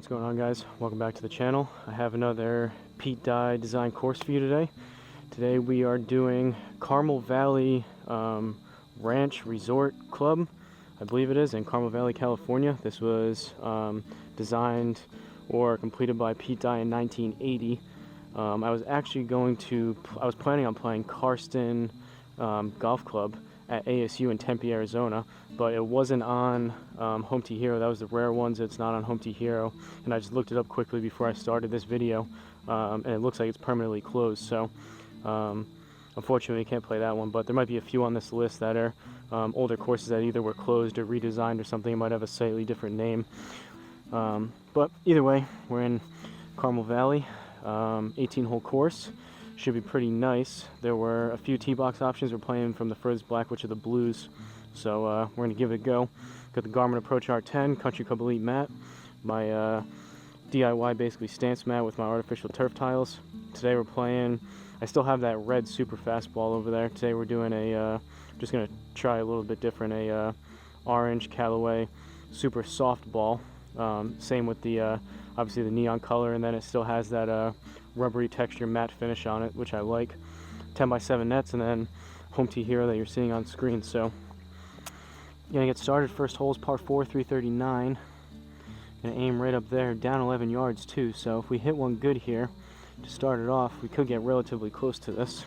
What's going on, guys? Welcome back to the channel. I have another Pete Dye design course for you today. Today we are doing Carmel Valley Ranch Resort Club, I believe it is, in Carmel Valley, California. This was designed or completed by Pete Dye in 1980. I was planning on playing Karsten Golf Club at ASU in Tempe, Arizona, but it wasn't on Home Tee Hero. That was the rare ones. It's not on Home Tee Hero, and I just looked it up quickly before I started this video, and it looks like it's permanently closed. So unfortunately, I can't play that one, but there might be a few on this list that are older courses that either were closed or redesigned or something. It might have a slightly different name, but either way, we're in Carmel Valley. 18-hole course. Should be pretty nice. There were a few tee box options. We're playing from the furthest black, which are the blues. So we're going to give it a go. Got the Garmin Approach R10 Country Club Elite mat. My DIY basically stance mat with my artificial turf tiles. Today we're playing, I still have that red super fast ball over there. Today we're doing just going to try a little bit different, orange Callaway super soft ball. Same with the obviously the neon color, and then it still has that rubbery texture matte finish on it, which I like. 10x7 nets, and then Home Tee Hero that you're seeing on screen. So gonna get started. First hole is par 4, 339. Gonna aim right up there, down 11 yards too. So if we hit one good here to start it off, we could get relatively close to this.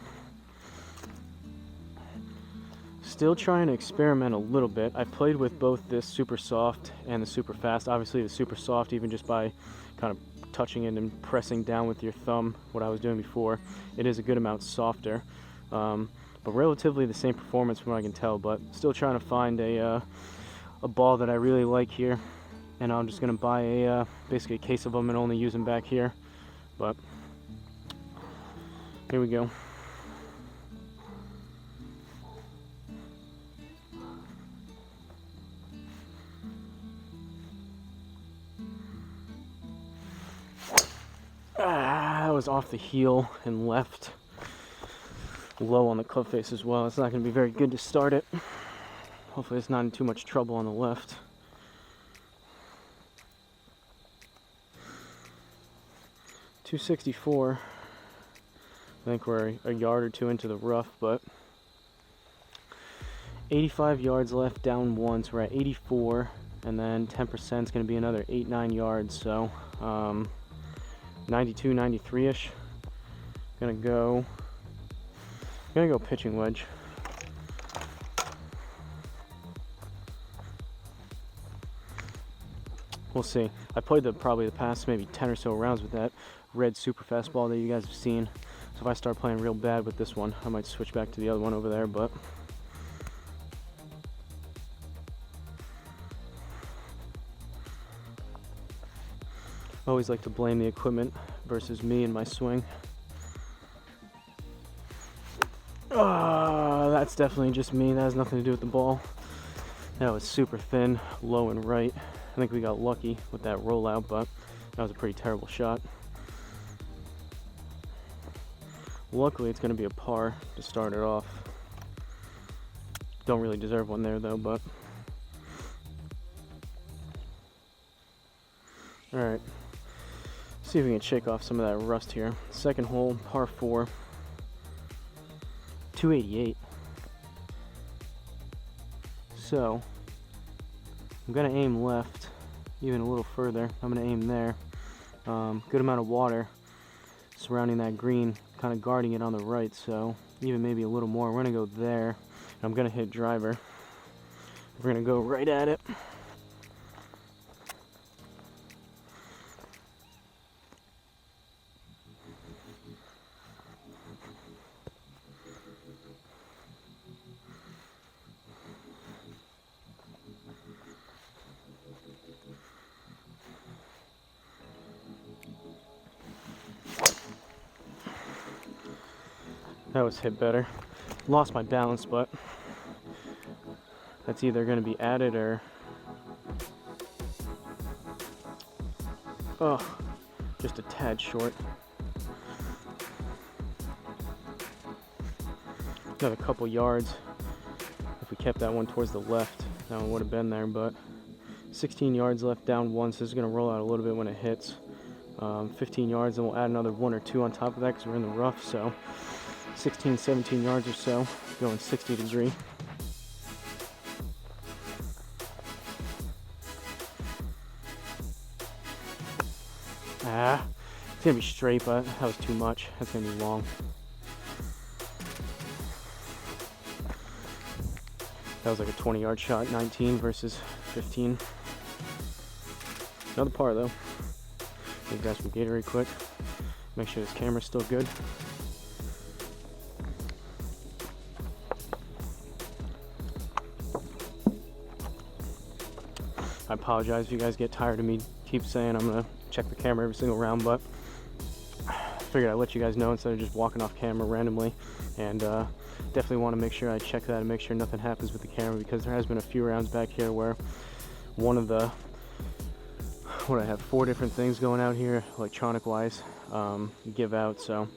Still trying to experiment a little bit. I played with both this super soft and the super fast. Obviously the super soft, even just by kind of touching it and pressing down with your thumb, what I was doing before, it is a good amount softer, but relatively the same performance from what I can tell. But still trying to find a ball that I really like here, and I'm just gonna buy basically a case of them and only use them back here. But here we go. That was off the heel and left, low on the club face as well. It's not going to be very good to start it. Hopefully it's not in too much trouble on the left. .264. I think we're a yard or two into the rough, but 85 yards left, down one, so we're at 84, and then 10% is going to be another 8-9 yards. So 92, 93-ish. Gonna go pitching wedge. We'll see. I played probably the past maybe 10 or so rounds with that red super fast ball that you guys have seen. So if I start playing real bad with this one, I might switch back to the other one over there, but I always like to blame the equipment versus me and my swing. That's definitely just me. That has nothing to do with the ball. That was super thin, low and right. I think we got lucky with that rollout, but that was a pretty terrible shot. Luckily, it's going to be a par to start it off. Don't really deserve one there, though, but alright. See if we can shake off some of that rust here. Second hole, par 4, 288. So I'm gonna aim left, even a little further. I'm gonna aim there. Good amount of water surrounding that green, kind of guarding it on the right. So even maybe a little more. We're gonna go there. I'm gonna hit driver. We're gonna go right at it. That was hit better. Lost my balance, but that's either going to be added or just a tad short. Another couple yards. If we kept that one towards the left, that one would have been there, but 16 yards left, down one, so this is going to roll out a little bit when it hits. 15 yards, and we'll add another 1 or 2 on top of that because we're in the rough, so 16, 17 yards or so, going 60 degree. It's going to be straight, but that was too much. That's going to be long. That was like a 20-yard shot, 19 versus 15. Another par though. Take guys some Gatorade quick. Make sure this camera's still good. I apologize if you guys get tired of me keep saying I'm gonna check the camera every single round, but I figured I'd let you guys know instead of just walking off camera randomly. And definitely want to make sure I check that and make sure nothing happens with the camera, because there has been a few rounds back here where one of the, I have 4 different things going out here electronic wise, give out, so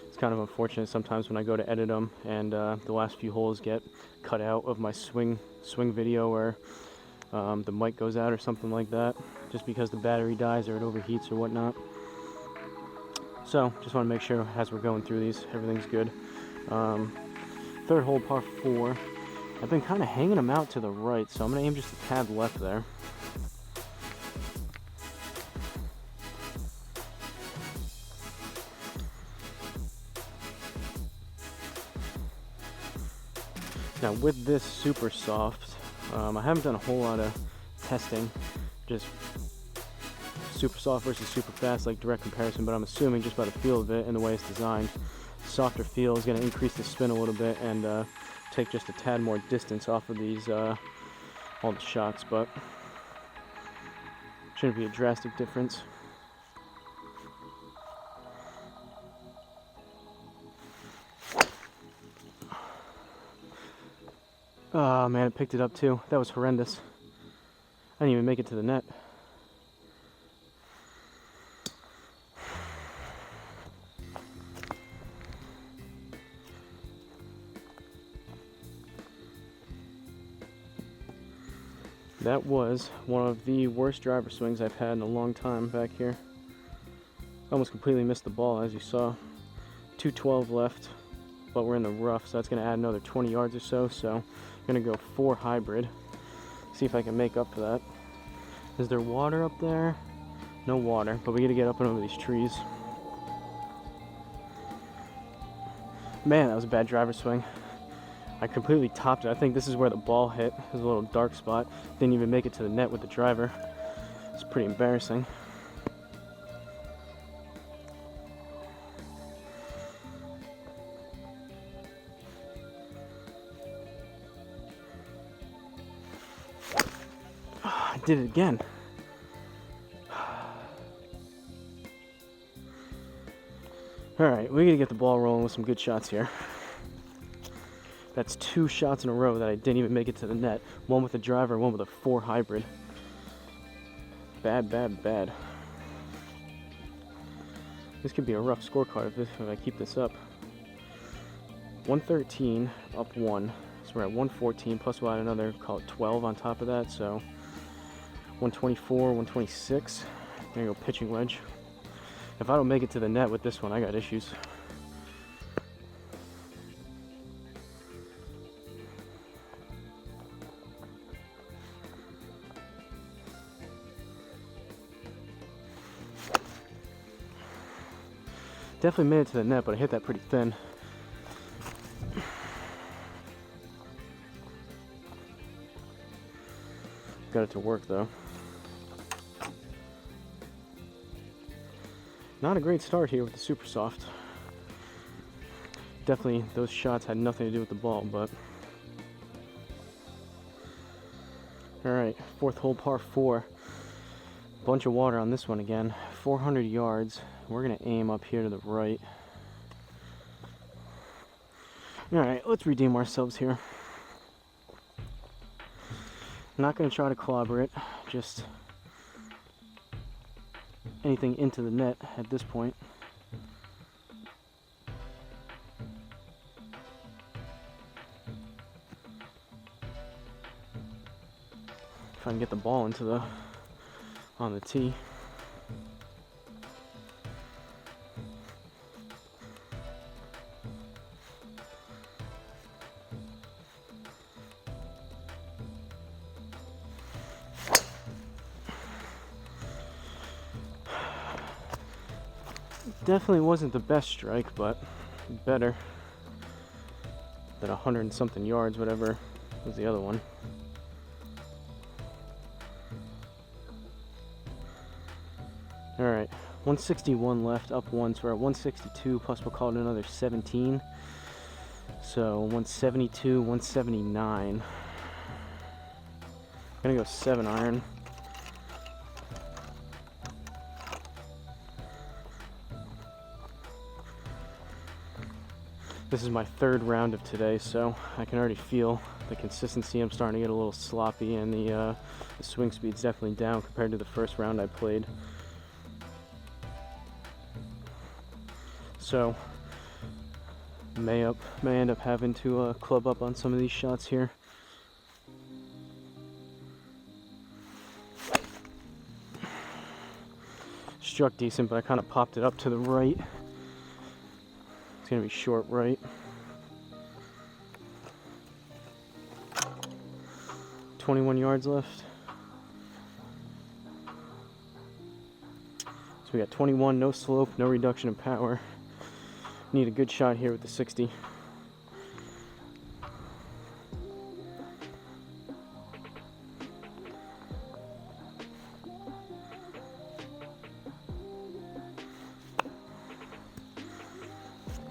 it's kind of unfortunate sometimes when I go to edit them and the last few holes get cut out of my swing video, or the mic goes out or something like that, just because the battery dies or it overheats or whatnot. So just want to make sure as we're going through these everything's good. Third hole, par 4. I've been kind of hanging them out to the right, so I'm going to aim just a tad left there. Now with this super soft, I haven't done a whole lot of testing, just super soft versus super fast, like direct comparison, but I'm assuming just by the feel of it and the way it's designed, softer feel is going to increase the spin a little bit and take just a tad more distance off of these all the shots, but shouldn't be a drastic difference. Oh man, it picked it up too. That was horrendous. I didn't even make it to the net. That was one of the worst driver swings I've had in a long time back here. Almost completely missed the ball, as you saw. 212 left, but we're in the rough, so that's going to add another 20 yards or so. So I'm going to go 4 hybrid. See if I can make up for that. Is there water up there? No water, but we got to get up and over these trees. Man, that was a bad driver swing. I completely topped it. I think this is where the ball hit. There's a little dark spot. Didn't even make it to the net with the driver. It's pretty embarrassing. I did it again. Alright, we gotta get the ball rolling with some good shots here. That's 2 shots in a row that I didn't even make it to the net. One with a driver, one with a 4 hybrid. Bad, bad, bad. This could be a rough scorecard if I keep this up. 113, up 1. So we're at 114, plus we'll add another, call it 12 on top of that. So 124, 126. There you go, pitching wedge. If I don't make it to the net with this one, I got issues. Definitely made it to the net, but I hit that pretty thin. Got it to work though. Not a great start here with the super soft. Definitely those shots had nothing to do with the ball, but alright, 4th hole, par 4. Bunch of water on this one again. 400 yards. We're gonna aim up here to the right. Alright, let's redeem ourselves here. Not gonna try to clobber it, just anything into the net at this point. if I can get the ball into on the tee. Definitely wasn't the best strike, but better than 100 and something yards, whatever was the other one. All right, 161 left, up one, so we're at 162, plus we'll call it another 17. So 172, 179. Gonna go 7-iron. This is my third round of today, so I can already feel the consistency. I'm starting to get a little sloppy, and the swing speed's definitely down compared to the first round I played. So may end up having to club up on some of these shots here. Struck decent, but I kind of popped it up to the right. It's gonna be short right. $21 yards left. So we got 21, no slope, no reduction in power. Need a good shot here with the 60.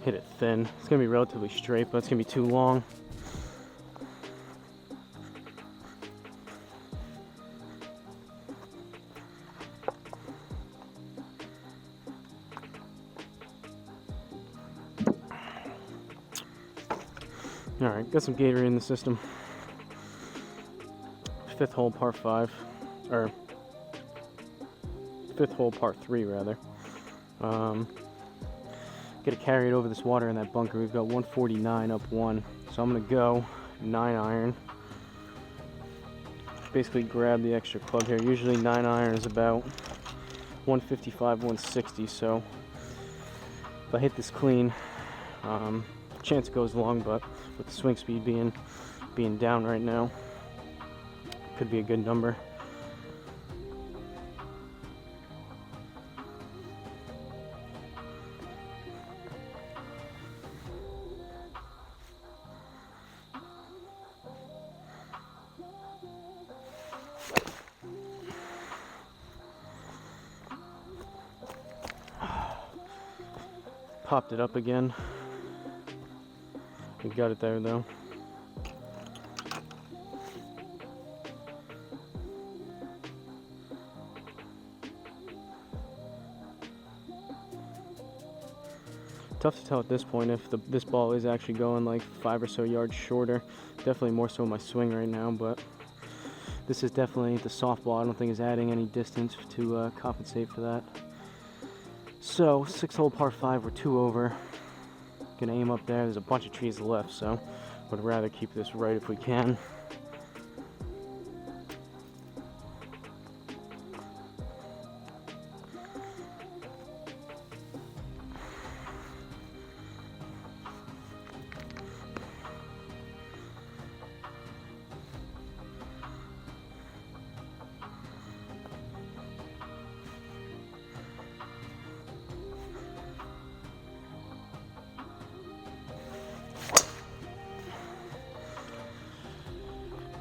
Hit it thin. It's gonna be relatively straight, but it's gonna be too long. Alright, got some Gatorade in the system. 5th hole par 5, or 5th hole par 3 rather. Get to carry it over this water in that bunker. We've got 149 up 1, so I'm gonna go 9-iron. Basically grab the extra club here. Usually 9-iron is about 155, 160, so if I hit this clean, chance it goes long, but with the swing speed being down right now, could be a good number. Popped it up again. We got it there though. Tough to tell at this point if this ball is actually going like 5 or so yards shorter. Definitely more so my swing right now, but this is definitely the softball. I don't think is adding any distance to compensate for that. So 6th hole par 5, we're 2 over. Gonna aim up there. There's a bunch of trees left, so would rather keep this right if we can.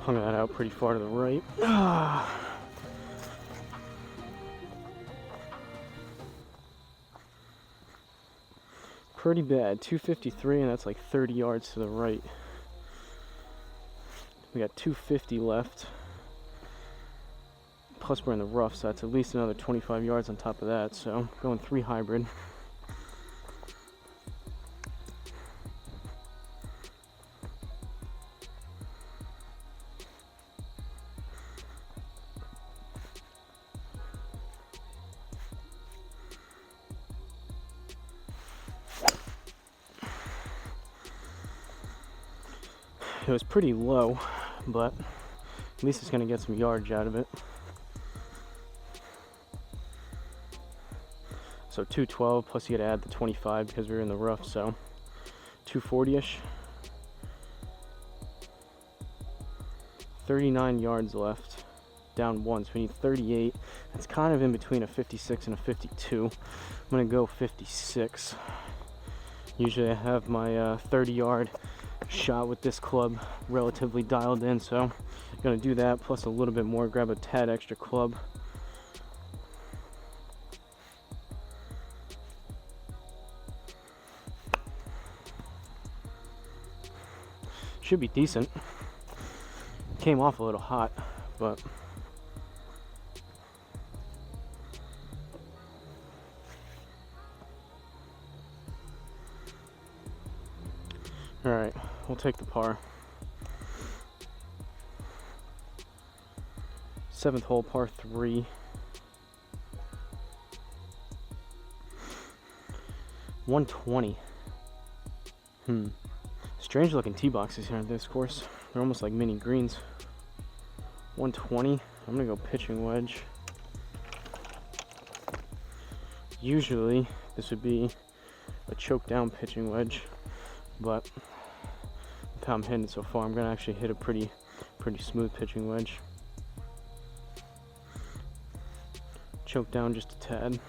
Hung that out pretty far to the right. Pretty bad. 253, and that's like 30 yards to the right. We got 250 left. Plus we're in the rough, so that's at least another 25 yards on top of that. So going 3 hybrid. It was pretty low, but At least it's going to get some yardage out of it. So 212 plus you got to add the 25 because we're in the rough, so 240-ish. 39 yards left, down one, so we need 38. It's kind of in between a 56 and a 52. I'm gonna go 56. Usually I have my 30-yard shot with this club relatively dialed in, so I'm gonna do that plus a little bit more, grab a tad extra club. Should be decent. Came off a little hot, but all right, we'll take the par. 7th hole, par 3. $120. Strange looking tee boxes here on this course. They're almost like mini greens. 120. I'm gonna go pitching wedge. Usually this would be a choke down pitching wedge, but with how I'm hitting it so far, I'm gonna actually hit a pretty smooth pitching wedge. Choke down just a tad.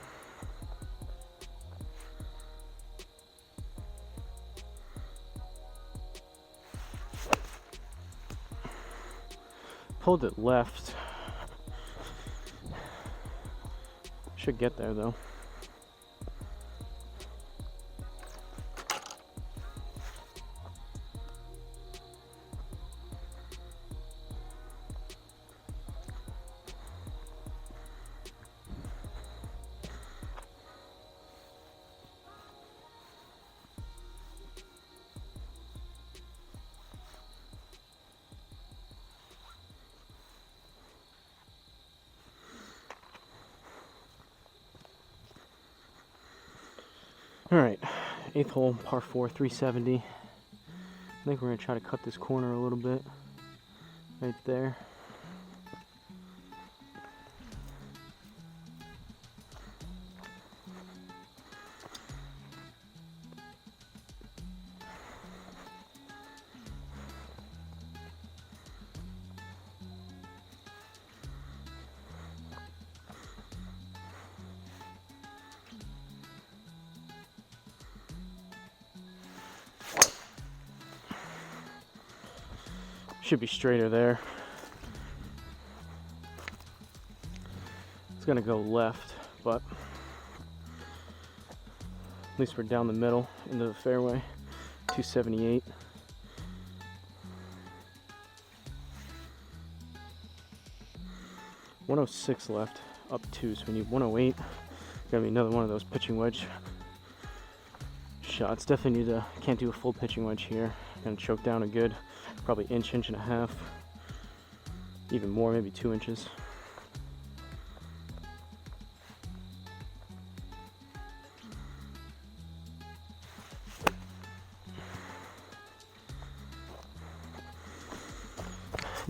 Pulled it left. Should get there though. All right, 8th hole, par 4, 370. I think we're gonna try to cut this corner a little bit, right there. Should be straighter there. It's gonna go left, but at least we're down the middle into the fairway. 278. $106 left, up 2, so we need 108. Gonna be another one of those pitching wedge shots. Definitely need to, can't do a full pitching wedge here. Gonna choke down a good, probably inch and a half, even more, maybe 2 inches.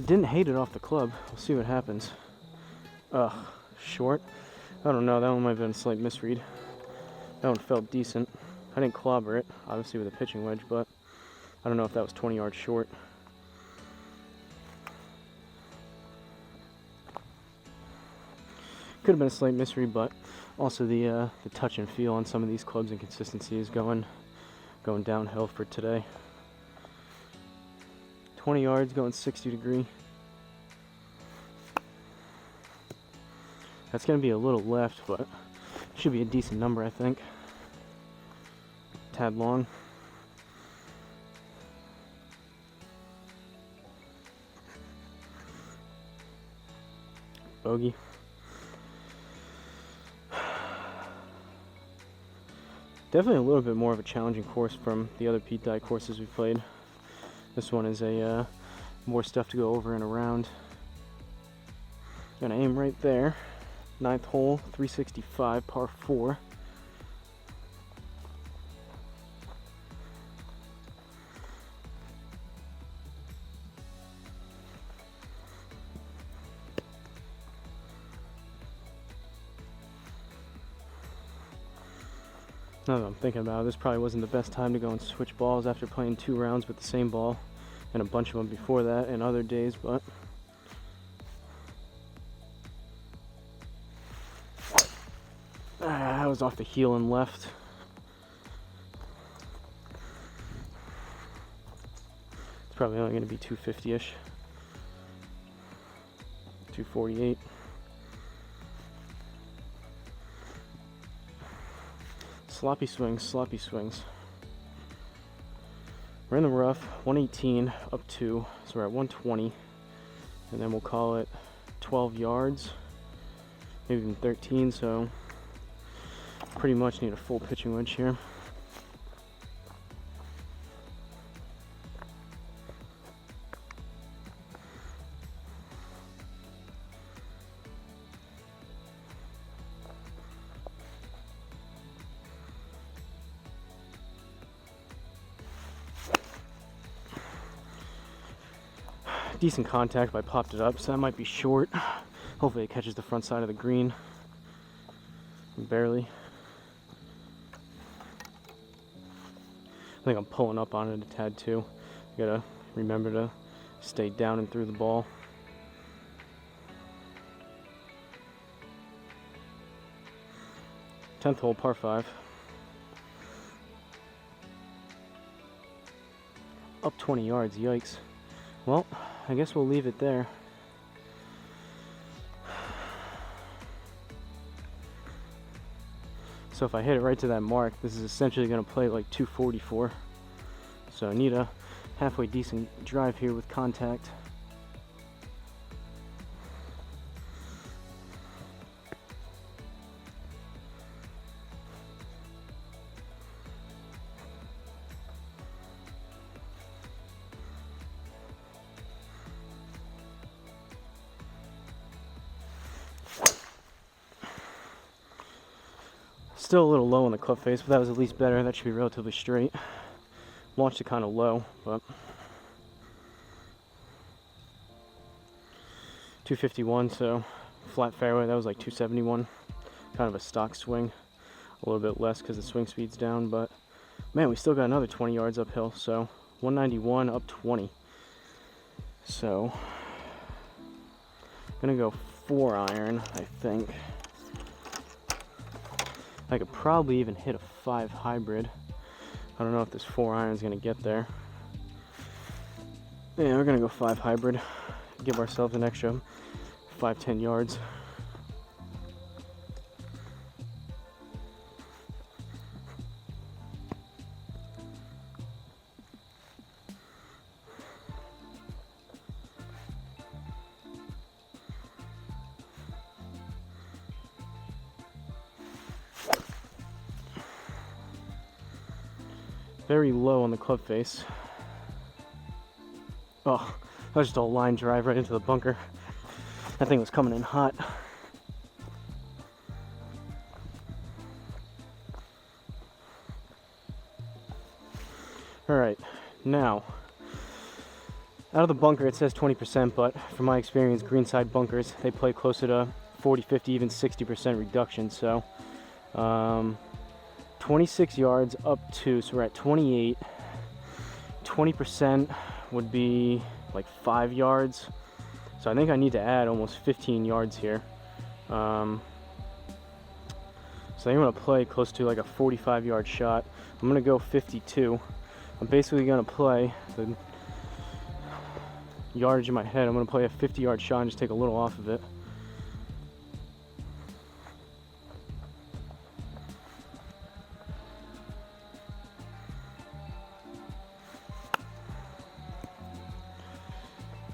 Didn't hate it off the club. We'll see what happens. Short. I don't know, that one might have been a slight misread. That one felt decent. I didn't clobber it, obviously with a pitching wedge, but I don't know if that was 20 yards short. Could have been a slight misread, but also the touch and feel on some of these clubs and consistency is going downhill for today. 20 yards, going 60 degree. That's going to be a little left, but should be a decent number, I think. Tad long. Bogey. Definitely a little bit more of a challenging course from the other Pete Dye courses we played. This one is a more stuff to go over and around. Gonna aim right there. 9th hole, 365, par 4. Now that I'm thinking about it, this probably wasn't the best time to go and switch balls after playing 2 rounds with the same ball and a bunch of them before that and other days, but I was off the heel and left. It's probably only going to be 250-ish, 248. Sloppy swings, sloppy swings. We're in the rough, 118 up 2, so we're at 120, and then we'll call it 12 yards, maybe even 13, so pretty much need a full pitching wedge here. Decent contact, but I popped it up, so that might be short. Hopefully it catches the front side of the green. Barely. I think I'm pulling up on it a tad too. You gotta remember to stay down and through the ball. Tenth hole, par 5. Up 20 yards, yikes. Well, I guess we'll leave it there. So if I hit it right to that mark, this is essentially going to play like 244. So I need a halfway decent drive here with contact. Still a little low on the club face, but that was at least better. That should be relatively straight. Launched it kind of low, but 251, so flat fairway. That was like 271. Kind of a stock swing. A little bit less because the swing speed's down, but man, we still got another 20 yards uphill. So 191 up 20. So gonna go 4-iron, I think. I could probably even hit a 5 hybrid. I don't know if this 4-iron is going to get there. Yeah, we're going to go 5 hybrid. Give ourselves an extra 5-10 yards. Very low on the club face. Oh, that was just a line drive right into the bunker. That thing was coming in hot. Alright, now, out of the bunker it says 20%, but from my experience, greenside bunkers, they play closer to 40, 50, even 60% reduction, so 26 yards up 2, so we're at 28. 20% would be like 5 yards, so I think I need to add almost 15 yards here. So I'm going to play close to like a 45-yard shot. I'm going to go 52. I'm basically going to play the yardage in my head. I'm going to play a 50-yard shot and just take a little off of it.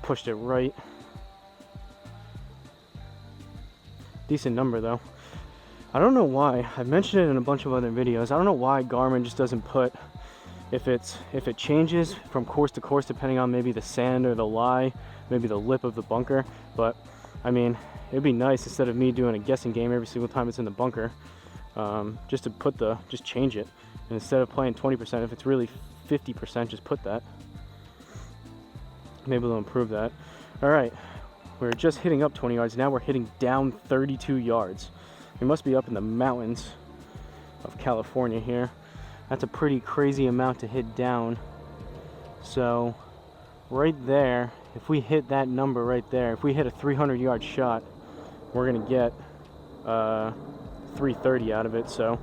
Pushed it right. Decent number though. I don't know why. I've mentioned it in a bunch of other videos. I don't know why Garmin just doesn't put, if it changes from course to course depending on maybe the sand or the lie, maybe the lip of the bunker. But I mean, it'd be nice instead of me doing a guessing game every single time it's in the bunker, just to just change it. And instead of playing 20%, if it's really 50%, just put that. Maybe they'll improve that. All right, we're just hitting up 20 yards. Now we're hitting down 32 yards. We must be up in the mountains. of California here. That's a pretty crazy amount to hit down. So right there, if we hit that number right there, if we hit a 300-yard shot, we're gonna get 330 out of it. So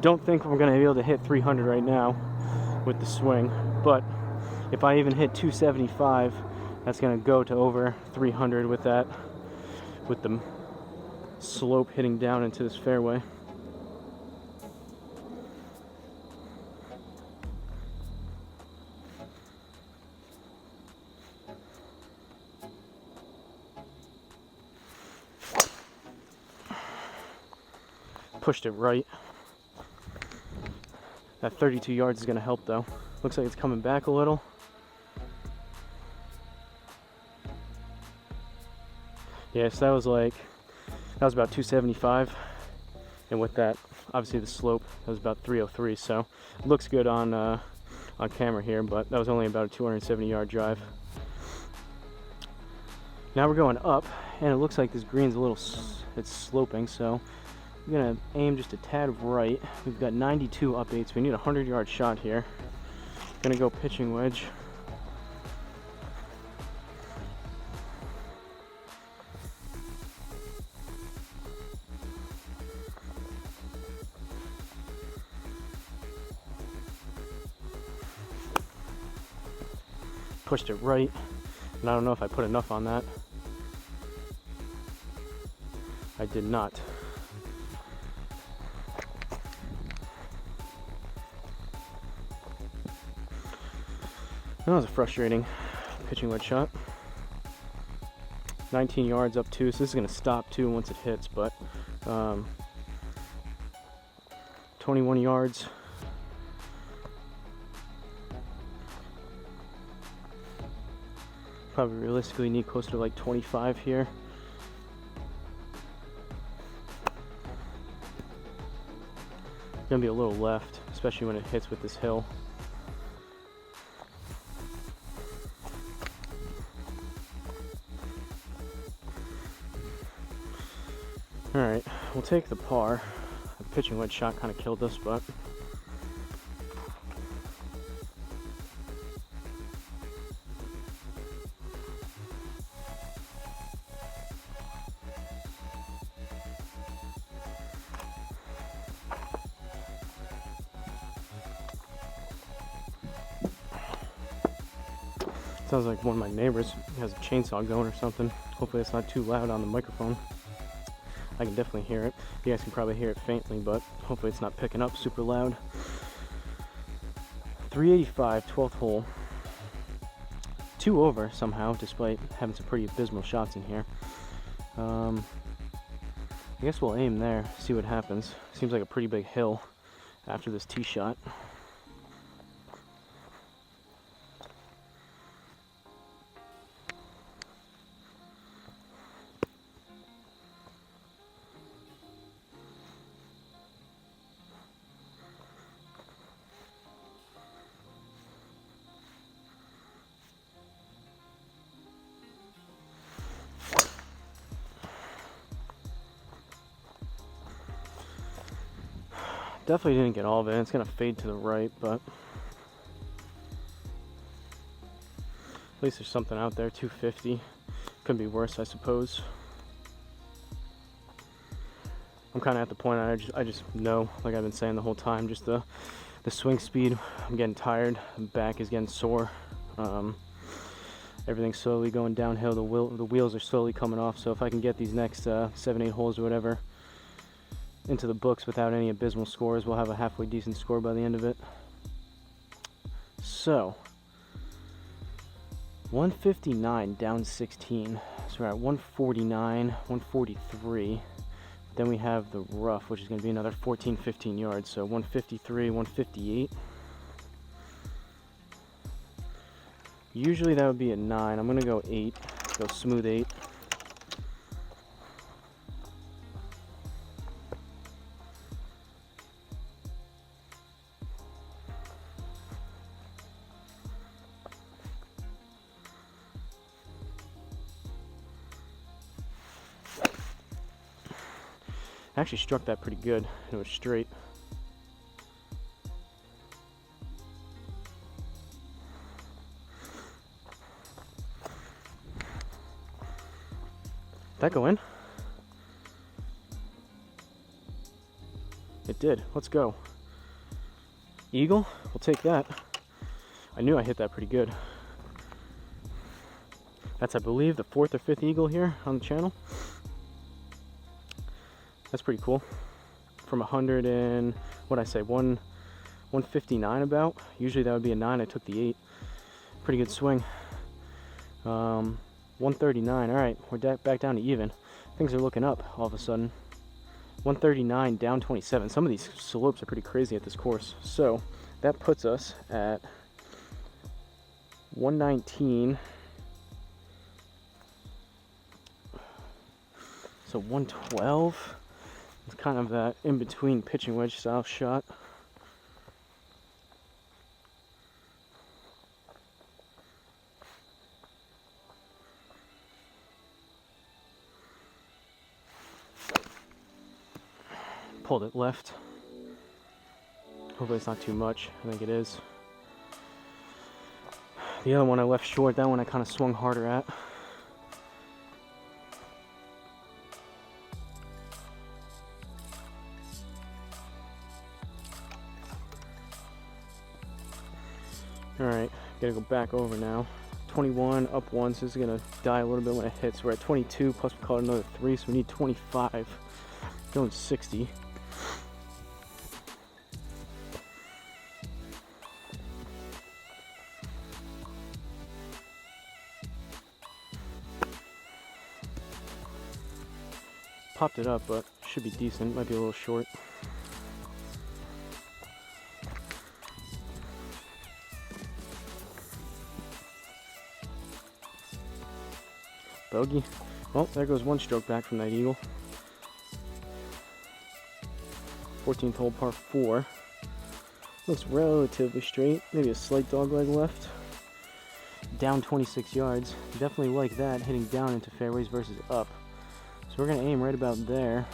don't think we're gonna be able to hit 300 right now with the swing, but if I even hit 275, that's gonna go to over 300 with that, with the slope hitting down into this fairway. Pushed it right. That 32 yards is gonna help though. Looks like it's coming back a little. Yeah, so that was about 275, and with that, obviously the slope, that was about 303. So it looks good on camera here, but that was only about a 270-yard drive. Now we're going up, and it looks like this green's it's sloping, so I'm gonna aim just a tad right. We've got 92 up 8s. We need a 100-yard shot here. Gonna go pitching wedge. Pushed it right, and I don't know if I put enough on that. I did not. That was a frustrating pitching wedge shot. 19 yards up 2, so this is going to stop too once it hits, but 21 yards. Probably realistically need closer to like 25 here. Gonna be a little left, especially when it hits with this hill. Alright, we'll take the par. The pitching wedge shot kind of killed us, but sounds like one of my neighbors has a chainsaw going or something. Hopefully it's not too loud on the microphone. I can definitely hear it. You guys can probably hear it faintly, but hopefully it's not picking up super loud. 385, 12th hole. 2 over somehow, despite having some pretty abysmal shots in here. I guess we'll aim there, see what happens. Seems like a pretty big hill after this tee shot. Definitely didn't get all of it. It's gonna fade to the right, but at least there's something out there. 250. Could be worse, I suppose. I'm kind of at the point I just know, like I've been saying the whole time, just the swing speed. I'm getting tired. The back is getting sore. Everything's slowly going downhill. The wheels are slowly coming off. So if I can get these next 7-8 holes or whatever into the books without any abysmal scores, we'll have a halfway decent score by the end of it. So 159 down 16, so we're at 149, 143. Then we have the rough, which is going to be another 14-15 yards, so 153, 158. Usually that would be a 9. I'm going to go 8, go smooth 8. I actually struck that pretty good. It was straight. Did that go in? It did. Let's go. Eagle? We'll take that. I knew I hit that pretty good. That's, I believe, the 4th or 5th eagle here on the channel. That's pretty cool. From 100 and, what'd I say, 159 about. Usually that would be a 9. I took the 8. Pretty good swing. 139. All right, we're back down to even. Things are looking up all of a sudden. 139 down 27. Some of these slopes are pretty crazy at this course. So that puts us at 119. So 112. It's kind of that in-between pitching wedge style shot. Pulled it left. Hopefully it's not too much. I think it is. The other one I left short. That one I kind of swung harder at. Alright, gotta go back over now. 21, up 1, so this is gonna die a little bit when it hits. We're at 22, plus we caught another 3, so we need 25. Going 60. Popped it up, but should be decent. Might be a little short. Bogey. Well, there goes one stroke back from that eagle. 14th hole, par 4. Looks relatively straight. Maybe a slight dogleg left. Down 26 yards. Definitely like that, hitting down into fairways versus up. So we're going to aim right about there.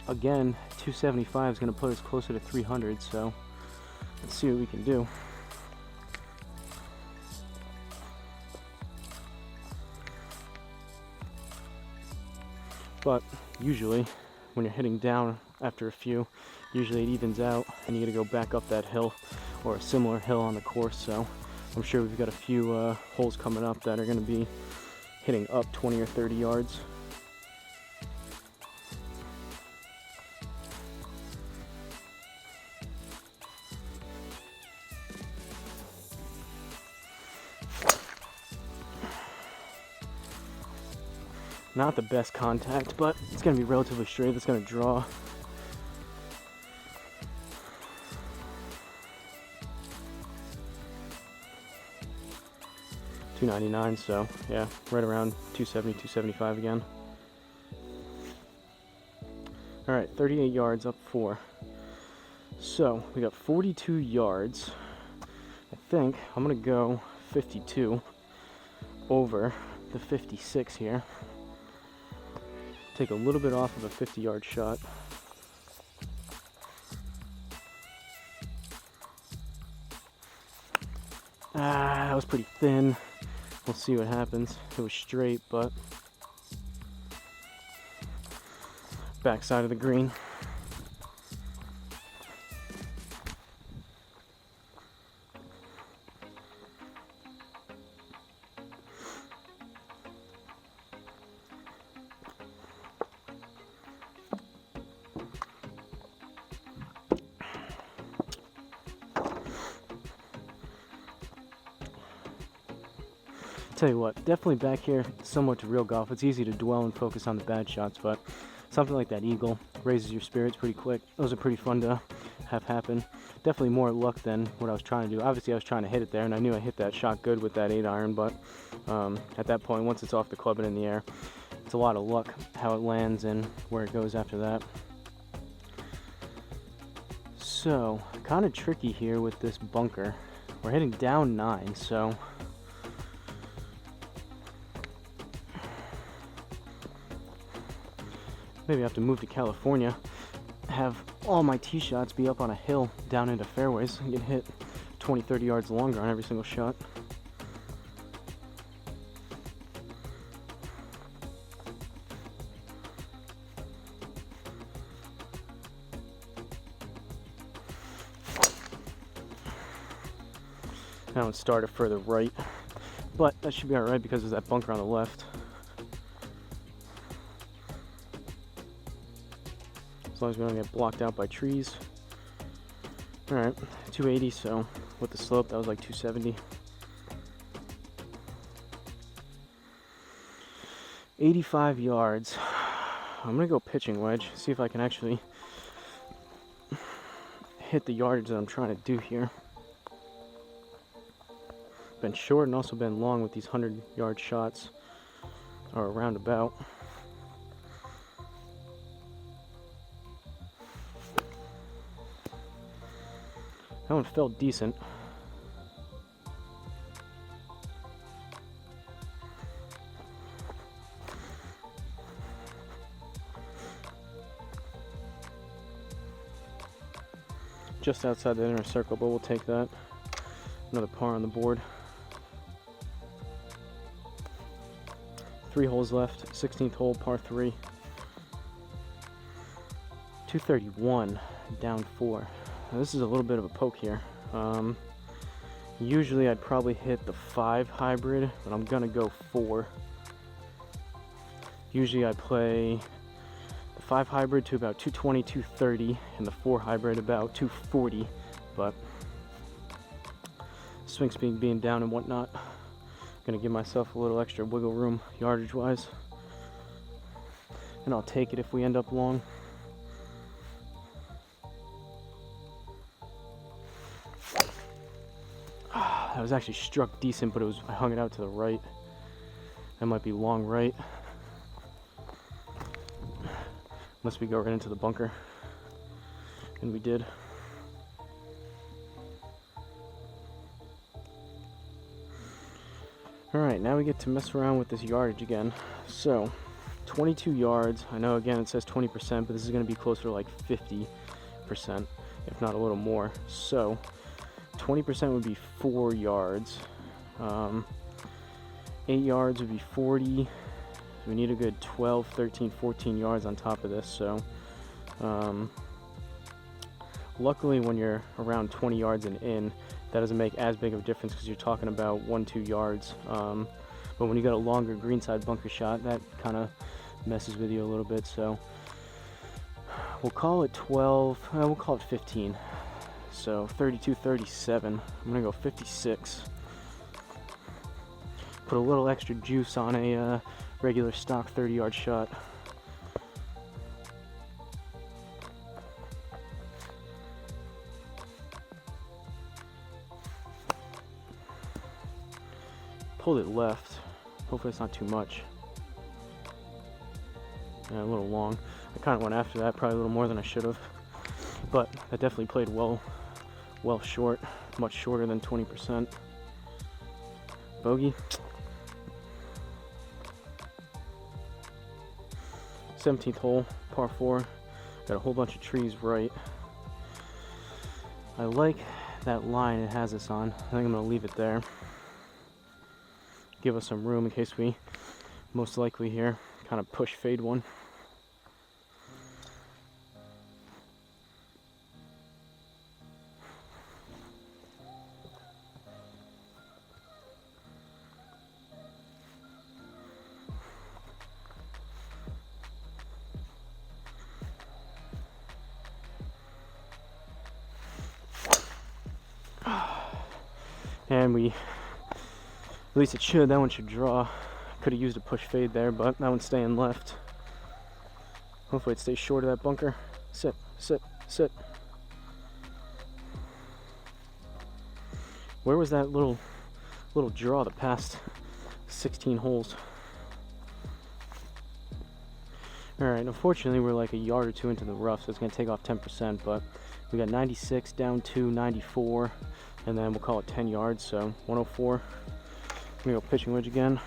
Again, 275 is going to put us closer to 300, so let's see what we can do. But usually, when you're hitting down after a few, usually it evens out and you got to go back up that hill or a similar hill on the course. So I'm sure we've got a few holes coming up that are going to be hitting up 20 or 30 yards. Not the best contact, but it's going to be relatively straight. It's going to draw. $299, so yeah, right around 270, 275 again. All right, 38 yards up 4. So we got 42 yards. I think I'm going to go 52 over the 56 here. Take a little bit off of a 50-yard shot. That was pretty thin. We'll see what happens. It was straight, but backside of the green. Tell you what, definitely back here, somewhat to real golf. It's easy to dwell and focus on the bad shots, but something like that eagle raises your spirits pretty quick. Those are pretty fun to have happen. Definitely more luck than what I was trying to do. Obviously, I was trying to hit it there, and I knew I hit that shot good with that 8-iron, but at that point, once it's off the club and in the air, it's a lot of luck how it lands and where it goes after that. So, kind of tricky here with this bunker. We're hitting down 9, so Maybe I have to move to California, have all my tee shots be up on a hill down into fairways and get hit 20-30 yards longer on every single shot. That one started further right, but that should be alright because there's that bunker on the left. As long as we don't get blocked out by trees. Alright, 280, so with the slope that was like 270. 85 yards. I'm gonna go pitching wedge, see if I can actually hit the yardage that I'm trying to do here. Been short and also been long with these 100-yard shots, or roundabout. That one felt decent. Just outside the inner circle, but we'll take that. Another par on the board. 3 holes left, 16th hole, par 3. 231, down 4. Now this is a little bit of a poke here. Usually I'd probably hit the 5 hybrid, but I'm gonna go 4. Usually I play the 5 hybrid to about 220, 230, and the 4 hybrid about 240, but swing speed being down and whatnot, gonna give myself a little extra wiggle room yardage wise, and I'll take it if we end up long. That was actually struck decent, but I hung it out to the right. That might be long right, unless we go right into the bunker, and we did. Alright, now we get to mess around with this yardage again. So, 22 yards. I know again it says 20%, but this is going to be closer to like 50%, if not a little more. So, 20% would be 4 yards. 8 yards would be 40. We need a good 12, 13, 14 yards on top of this. So, luckily when you're around 20 yards and in, that doesn't make as big of a difference because you're talking about 1-2 yards. But when you got a longer greenside bunker shot, that kind of messes with you a little bit. So we'll call it 12. We'll call it 15. So 32, 37. I'm gonna go 56. Put a little extra juice on a regular stock 30-yard shot. Pulled it left. Hopefully it's not too much. Yeah, a little long. I kind of went after that, probably a little more than I should have. But that definitely played well short. Much shorter than 20%. Bogey. 17th hole, par 4. Got a whole bunch of trees right. I like that line it has us on. I think I'm going to leave it there. Give us some room in case we most likely here kind of push fade one. And we, at least it should, that one should draw. Could have used a push fade there, but that one's staying left. Hopefully it stays short of that bunker. Sit, sit, sit. Where was that little draw the past 16 holes? Alright, unfortunately we're like a yard or two into the rough, so it's going to take off 10%, but we got 96 down to 94, and then we'll call it 10 yards, so 104. I'm going to go pitching wedge again.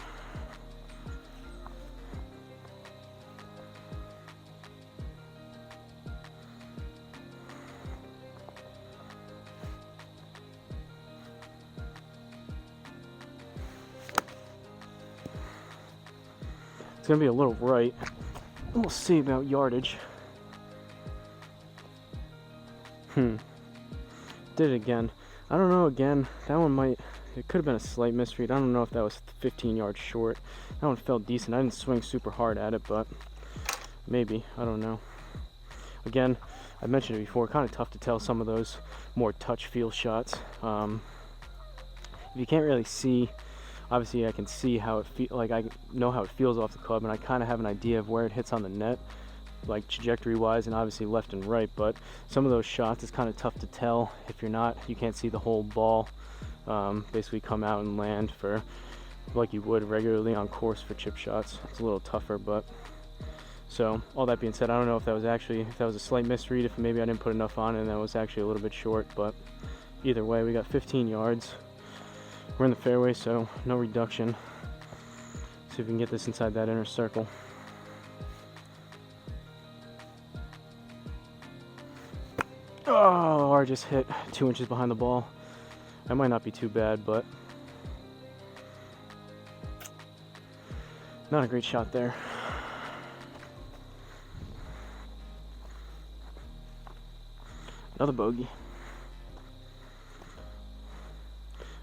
It's gonna be a little right. We'll see about yardage. Did it again. I don't know, again, that one might, it could have been a slight misread. I don't know if that was 15 yards short. That one felt decent. I didn't swing super hard at it, but maybe, I don't know. Again, I mentioned it before, kind of tough to tell some of those more touch feel shots. If you can't really see, obviously I can see how it feels, like I know how it feels off the club, and I kind of have an idea of where it hits on the net, like trajectory wise, and obviously left and right. But some of those shots is kind of tough to tell if you can't see the whole ball basically come out and land for like you would regularly on course for chip shots. It's a little tougher. But so all that being said, I don't know if that was a slight misread, if maybe I didn't put enough on it and that was actually a little bit short. But either way, we got 15 yards. We're in the fairway, so no reduction. See if we can get this inside that inner circle. Oh, I just hit 2 inches behind the ball. That might not be too bad, but not a great shot there. Another bogey.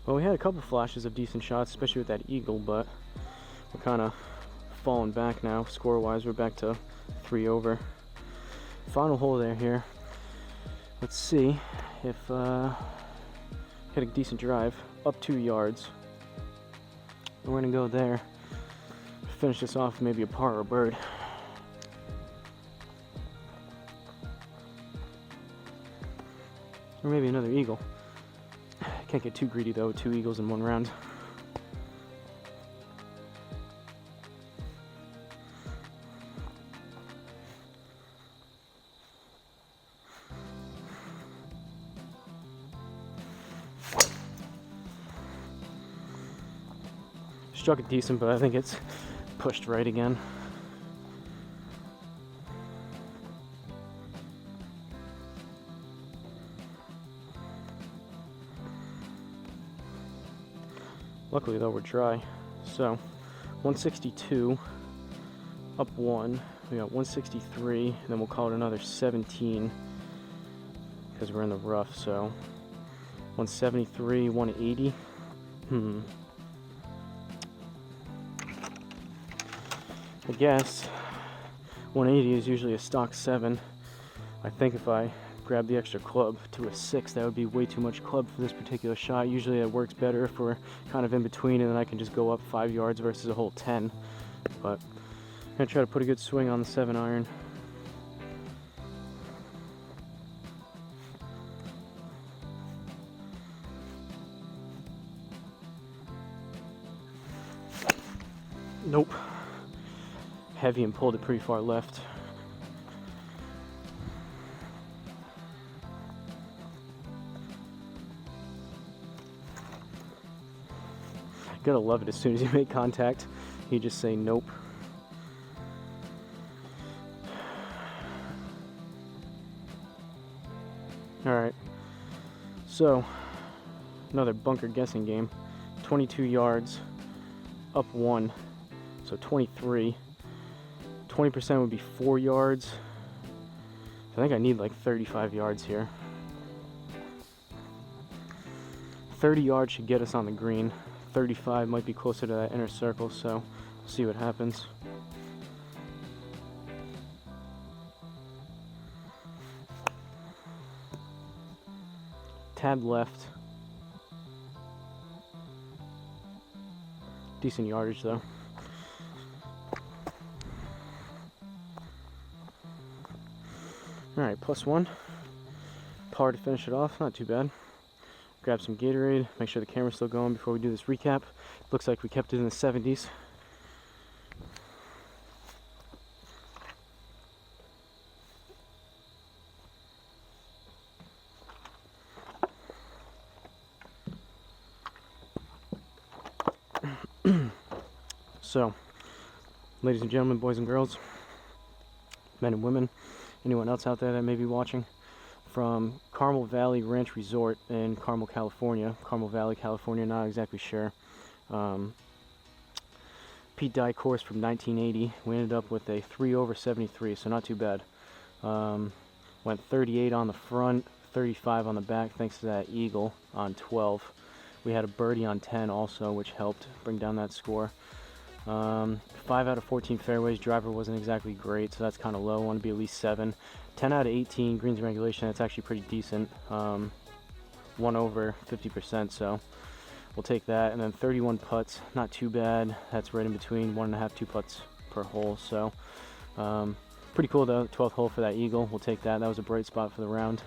Well, we had a couple flashes of decent shots, especially with that eagle, but we're kind of falling back now. Score-wise, we're back to 3 over. Final hole there here. Let's see if hit a decent drive up 2 yards. We're gonna go there. Finish this off with maybe a par or a bird. Or maybe another eagle. Can't get too greedy though with 2 eagles in 1 round. Struck it decent, but I think it's pushed right again. Luckily though, we're dry. So 162 up 1. We got 163, and then we'll call it another 17 because we're in the rough. So 173, 180. I guess 180 is usually a stock 7. I think if I grab the extra club to a 6, that would be way too much club for this particular shot. Usually it works better if we're kind of in between, and then I can just go up 5 yards versus a whole 10. But I'm gonna try to put a good swing on the 7 iron. Nope. Heavy and pulled it pretty far left. Gotta love it, as soon as you make contact, you just say nope. Alright, so another bunker guessing game. 22 yards, up 1, so 23. 20% would be 4 yards. I think I need like 35 yards here. 30 yards should get us on the green. 35 might be closer to that inner circle, so we'll see what happens. Tad left. Decent yardage though. Alright, +1. Par to finish it off, not too bad. Grab some Gatorade, make sure the camera's still going before we do this recap. Looks like we kept it in the 70s. So, ladies and gentlemen, boys and girls, men and women, anyone else out there that may be watching, from Carmel Valley Ranch Resort in Carmel, California. Carmel Valley, California, not exactly sure. Pete Dye course from 1980. We ended up with a 3/73, so not too bad. Went 38 on the front, 35 on the back, thanks to that eagle on 12. We had a birdie on 10 also, which helped bring down that score. 5 out of 14 fairways. Driver wasn't exactly great, so that's kind of low. I want to be at least 7. 10 out of 18 greens in regulation. That's actually pretty decent. 1 over 50%, so we'll take that. And then 31 putts, not too bad. That's right in between 1.5, 2 putts per hole. So pretty cool though. 12th hole for that eagle. We'll take that. That was a bright spot for the round.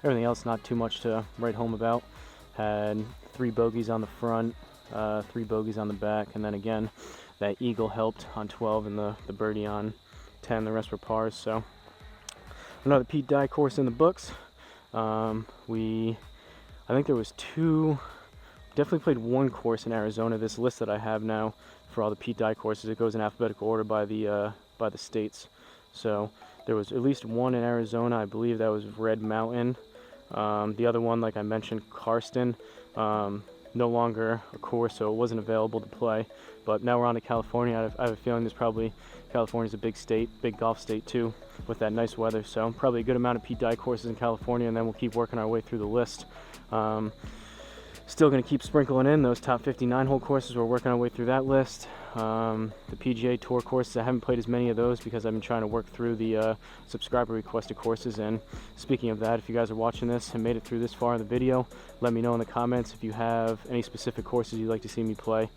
Everything else, not too much to write home about. Had 3 bogeys on the front, 3 bogeys on the back, and then again, that eagle helped on 12 and the birdie on 10. The rest were pars. So another Pete Dye course in the books. I think there was 2. Definitely played 1 course in Arizona. This list that I have now for all the Pete Dye courses, it goes in alphabetical order by the states. So there was at least 1 in Arizona. I believe that was Red Mountain. The other one, like I mentioned, Karsten, no longer a course, so it wasn't available to play. But now we're on to California. I have a feeling there's probably, California's a big state, big golf state too, with that nice weather. So probably a good amount of Pete Dye courses in California, and then we'll keep working our way through the list. Still going to keep sprinkling in those top 59 hole courses. We're working our way through that list. The PGA Tour courses, I haven't played as many of those because I've been trying to work through the subscriber requested courses. And speaking of that, if you guys are watching this and made it through this far in the video, let me know in the comments if you have any specific courses you'd like to see me play.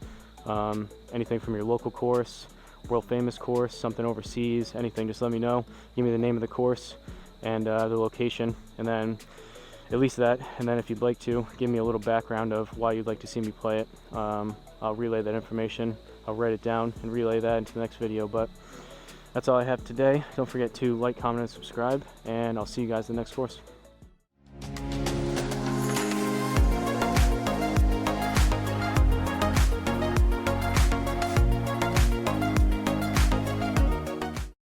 Anything from your local course, world famous course, something overseas, anything, just let me know. Give me the name of the course and the location, and then at least that. And then if you'd like to, give me a little background of why you'd like to see me play it. I'll relay that information. I'll write it down and relay that into the next video. But that's all I have today. Don't forget to like, comment, and subscribe, and I'll see you guys in the next course.